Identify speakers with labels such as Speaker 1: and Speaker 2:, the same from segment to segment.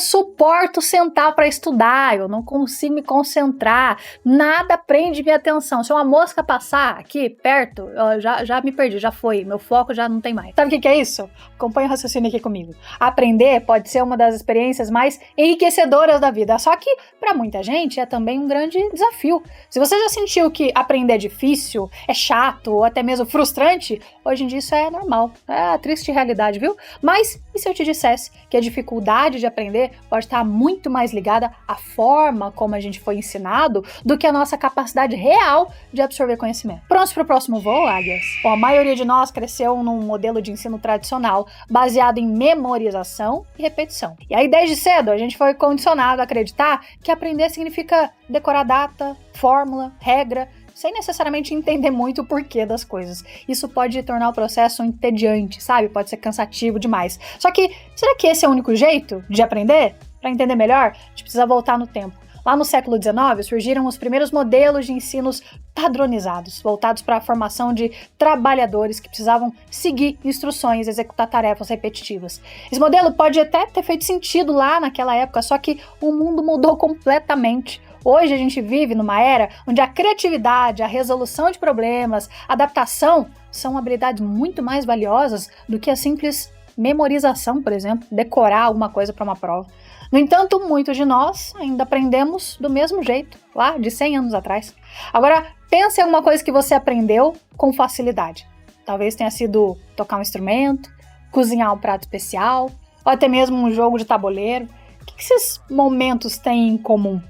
Speaker 1: suporto sentar para estudar, eu não consigo me concentrar, nada prende minha atenção. Se uma mosca passar aqui perto, eu já me perdi, já foi, meu foco já não tem mais. Sabe o que é isso? Acompanha o raciocínio aqui comigo. Aprender pode ser uma das experiências mais enriquecedoras da vida, só que para muita gente é também um grande desafio. Se você já sentiu que aprender é difícil, é chato ou até mesmo frustrante, hoje em dia isso é normal. É a triste realidade, viu? Mas e se eu te dissesse que a dificuldade de aprender pode estar muito mais ligada à forma como a gente foi ensinado do que a nossa capacidade real de absorver conhecimento? Prontos para o próximo voo, águias? Bom, a maioria de nós cresceu num modelo de ensino tradicional baseado em memorização e repetição. E aí desde cedo a gente foi condicionado a acreditar que aprender significa decorar data, fórmula, regra, sem necessariamente entender muito o porquê das coisas. Isso pode tornar o processo entediante, sabe? Pode ser cansativo demais. Só que, será que esse é o único jeito de aprender? Para entender melhor, a gente precisa voltar no tempo. Lá no século XIX, surgiram os primeiros modelos de ensinos padronizados, voltados para a formação de trabalhadores que precisavam seguir instruções e executar tarefas repetitivas. Esse modelo pode até ter feito sentido lá naquela época, só que o mundo mudou completamente. Hoje a gente vive numa era onde a criatividade, a resolução de problemas, a adaptação são habilidades muito mais valiosas do que a simples memorização, por exemplo, decorar alguma coisa para uma prova. No entanto, muitos de nós ainda aprendemos do mesmo jeito, lá de 100 anos atrás. Agora, pense em alguma coisa que você aprendeu com facilidade. Talvez tenha sido tocar um instrumento, cozinhar um prato especial, ou até mesmo um jogo de tabuleiro. O que esses momentos têm em comum?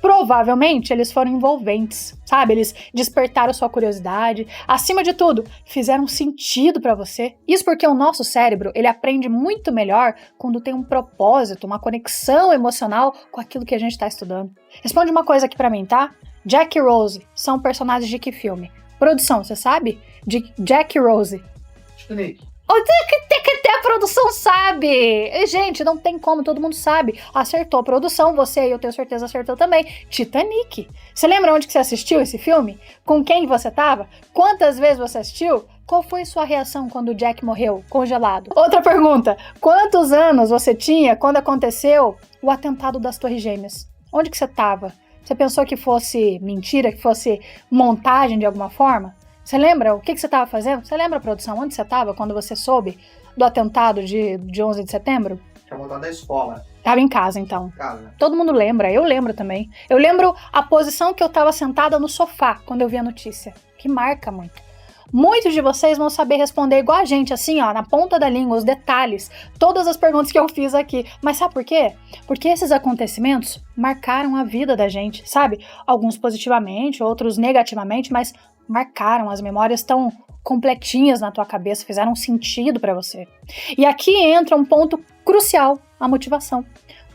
Speaker 1: Provavelmente eles foram envolventes, sabe? Eles despertaram sua curiosidade, acima de tudo, fizeram sentido para você. Isso porque o nosso cérebro, ele aprende muito melhor quando tem um propósito, uma conexão emocional com aquilo que a gente tá estudando. Responde uma coisa aqui pra mim, tá? Jack e Rose são personagens de que filme? Produção, você sabe? De Jack e Rose.
Speaker 2: Titanic.
Speaker 1: A produção sabe! Gente, não tem como, todo mundo sabe. Acertou a produção, você e eu tenho certeza acertou também. Titanic. Você lembra onde que você assistiu esse filme? Com quem você tava? Quantas vezes você assistiu? Qual foi sua reação quando o Jack morreu, congelado? Outra pergunta, quantos anos você tinha quando aconteceu o atentado das Torres Gêmeas? Onde que você tava? Você pensou que fosse mentira, que fosse montagem de alguma forma? Você lembra o que você estava fazendo? Você lembra, produção, onde você estava quando você soube do atentado de 11 de setembro?
Speaker 2: Tinha voltado da escola.
Speaker 1: Tava em casa, então.
Speaker 2: Casa.
Speaker 1: Todo mundo lembra, eu lembro também. Eu lembro a posição que eu estava sentada no sofá quando eu vi a notícia, que marca muito. Muitos de vocês vão saber responder igual a gente, assim, ó, na ponta da língua, os detalhes, todas as perguntas que eu fiz aqui. Mas sabe por quê? Porque esses acontecimentos marcaram a vida da gente, sabe? Alguns positivamente, outros negativamente, mas marcaram, as memórias estão completinhas na tua cabeça, fizeram sentido pra você. E aqui entra um ponto crucial, a motivação.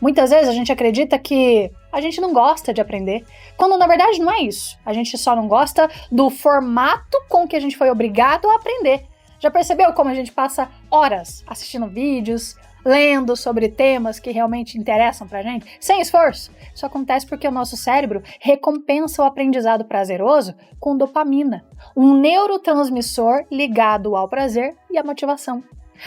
Speaker 1: Muitas vezes a gente acredita que a gente não gosta de aprender, quando na verdade não é isso. A gente só não gosta do formato com que a gente foi obrigado a aprender. Já percebeu como a gente passa horas assistindo vídeos, lendo sobre temas que realmente interessam pra gente, sem esforço? Isso acontece porque o nosso cérebro recompensa o aprendizado prazeroso com dopamina, um neurotransmissor ligado ao prazer e à motivação.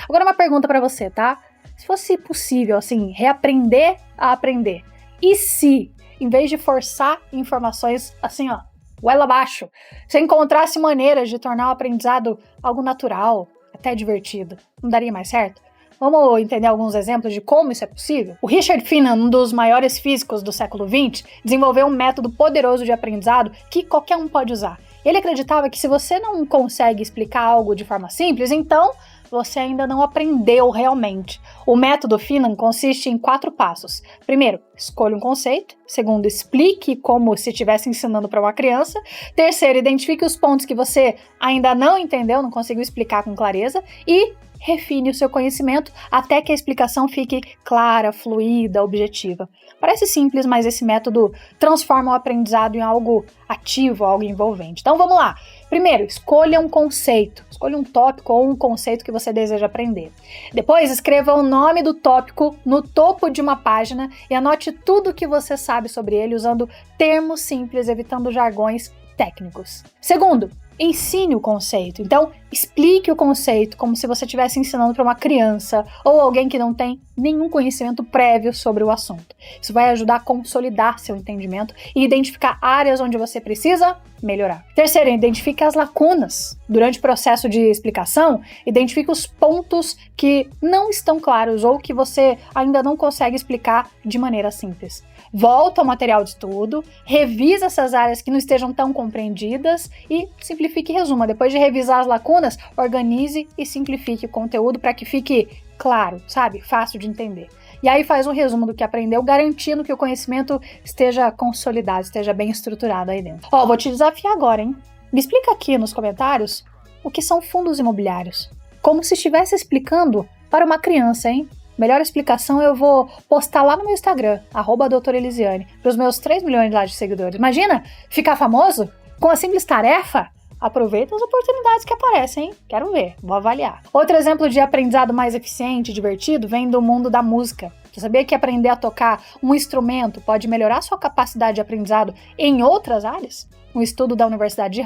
Speaker 1: Agora uma pergunta pra você, tá? Se fosse possível, assim, reaprender a aprender, e se, em vez de forçar informações, assim, ó, goela abaixo, você encontrasse maneiras de tornar o aprendizado algo natural, até divertido, não daria mais certo? Vamos entender alguns exemplos de como isso é possível? O Richard Feynman, um dos maiores físicos do século XX, desenvolveu um método poderoso de aprendizado que qualquer um pode usar. Ele acreditava que se você não consegue explicar algo de forma simples, então você ainda não aprendeu realmente. O método Feynman consiste em 4 passos. Primeiro, escolha um conceito. Segundo, explique como se estivesse ensinando para uma criança. Terceiro, identifique os pontos que você ainda não entendeu, não conseguiu explicar com clareza. E refine o seu conhecimento até que a explicação fique clara, fluida, objetiva. Parece simples, mas esse método transforma o aprendizado em algo ativo, algo envolvente. Então vamos lá. Primeiro, escolha um conceito. Escolha um tópico ou um conceito que você deseja aprender. Depois, escreva o nome do tópico no topo de uma página e anote tudo o que você sabe sobre ele usando termos simples, evitando jargões técnicos. Segundo, ensine o conceito. Então, explique o conceito como se você estivesse ensinando para uma criança ou alguém que não tem nenhum conhecimento prévio sobre o assunto. Isso vai ajudar a consolidar seu entendimento e identificar áreas onde você precisa melhorar. Terceiro, identifique as lacunas. Durante o processo de explicação, identifique os pontos que não estão claros ou que você ainda não consegue explicar de maneira simples. Volta ao material de estudo, revisa essas áreas que não estejam tão compreendidas e simplifique e resuma. Depois de revisar as lacunas, organize e simplifique o conteúdo para que fique claro, sabe? Fácil de entender. E aí faz um resumo do que aprendeu, garantindo que o conhecimento esteja consolidado, esteja bem estruturado aí dentro. Vou te desafiar agora, hein? Me explica aqui nos comentários o que são fundos imobiliários. Como se estivesse explicando para uma criança, hein? Melhor explicação eu vou postar lá no meu Instagram, @doutorelisiane, para os meus 3 milhões lá de seguidores. Imagina ficar famoso com a simples tarefa? Aproveita as oportunidades que aparecem, hein? Quero ver, vou avaliar. Outro exemplo de aprendizado mais eficiente e divertido vem do mundo da música. Você sabia que aprender a tocar um instrumento pode melhorar sua capacidade de aprendizado em outras áreas? Um estudo da Universidade de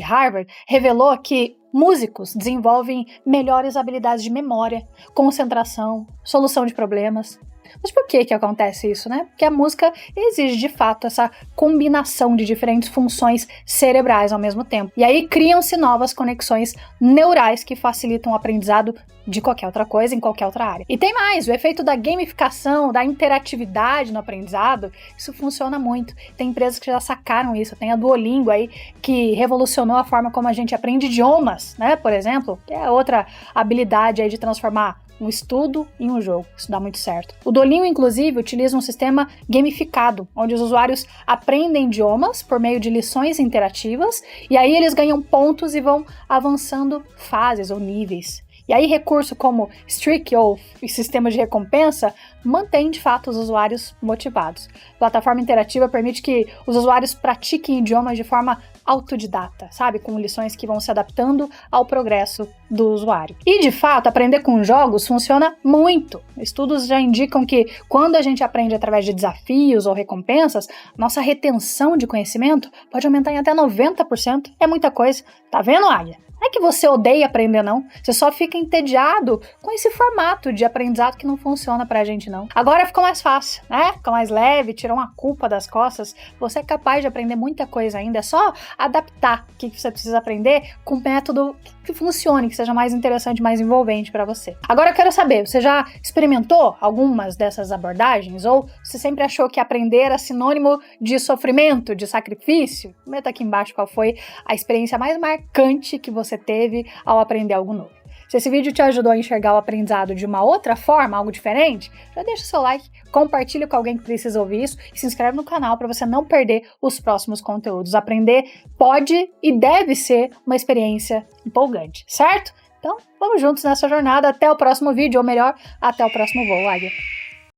Speaker 1: Harvard revelou que músicos desenvolvem melhores habilidades de memória, concentração, solução de problemas. Mas por que acontece isso, né? Porque a música exige, de fato, essa combinação de diferentes funções cerebrais ao mesmo tempo. E aí criam-se novas conexões neurais que facilitam o aprendizado de qualquer outra coisa, em qualquer outra área. E tem mais, o efeito da gamificação, da interatividade no aprendizado, isso funciona muito. Tem empresas que já sacaram isso, tem a Duolingo aí, que revolucionou a forma como a gente aprende idiomas, né? Por exemplo, que é outra habilidade aí de transformar um estudo em um jogo. Isso dá muito certo. O Duolingo, inclusive, utiliza um sistema gamificado, onde os usuários aprendem idiomas por meio de lições interativas, e aí eles ganham pontos e vão avançando fases ou níveis. E aí recurso como Streak ou sistema de recompensa mantém, de fato, os usuários motivados. A plataforma interativa permite que os usuários pratiquem idiomas de forma autodidata, sabe? Com lições que vão se adaptando ao progresso do usuário. E, de fato, aprender com jogos funciona muito. Estudos já indicam que quando a gente aprende através de desafios ou recompensas, nossa retenção de conhecimento pode aumentar em até 90%. É muita coisa. Tá vendo, Águia? Não é que você odeia aprender, não. Você só fica entediado com esse formato de aprendizado que não funciona pra gente, não. Agora ficou mais fácil, né? Ficou mais leve, tirou uma culpa das costas. Você é capaz de aprender muita coisa ainda. É só adaptar o que você precisa aprender com um método que funcione, que seja mais interessante, mais envolvente pra você. Agora eu quero saber, você já experimentou algumas dessas abordagens? Ou você sempre achou que aprender era sinônimo de sofrimento, de sacrifício? Comenta aqui embaixo qual foi a experiência mais marcante que você teve ao aprender algo novo. Se esse vídeo te ajudou a enxergar o aprendizado de uma outra forma, algo diferente, já deixa o seu like, compartilha com alguém que precisa ouvir isso e se inscreve no canal para você não perder os próximos conteúdos. Aprender pode e deve ser uma experiência empolgante, certo? Então, vamos juntos nessa jornada. Até o próximo vídeo, ou melhor, até o próximo voo, Águia.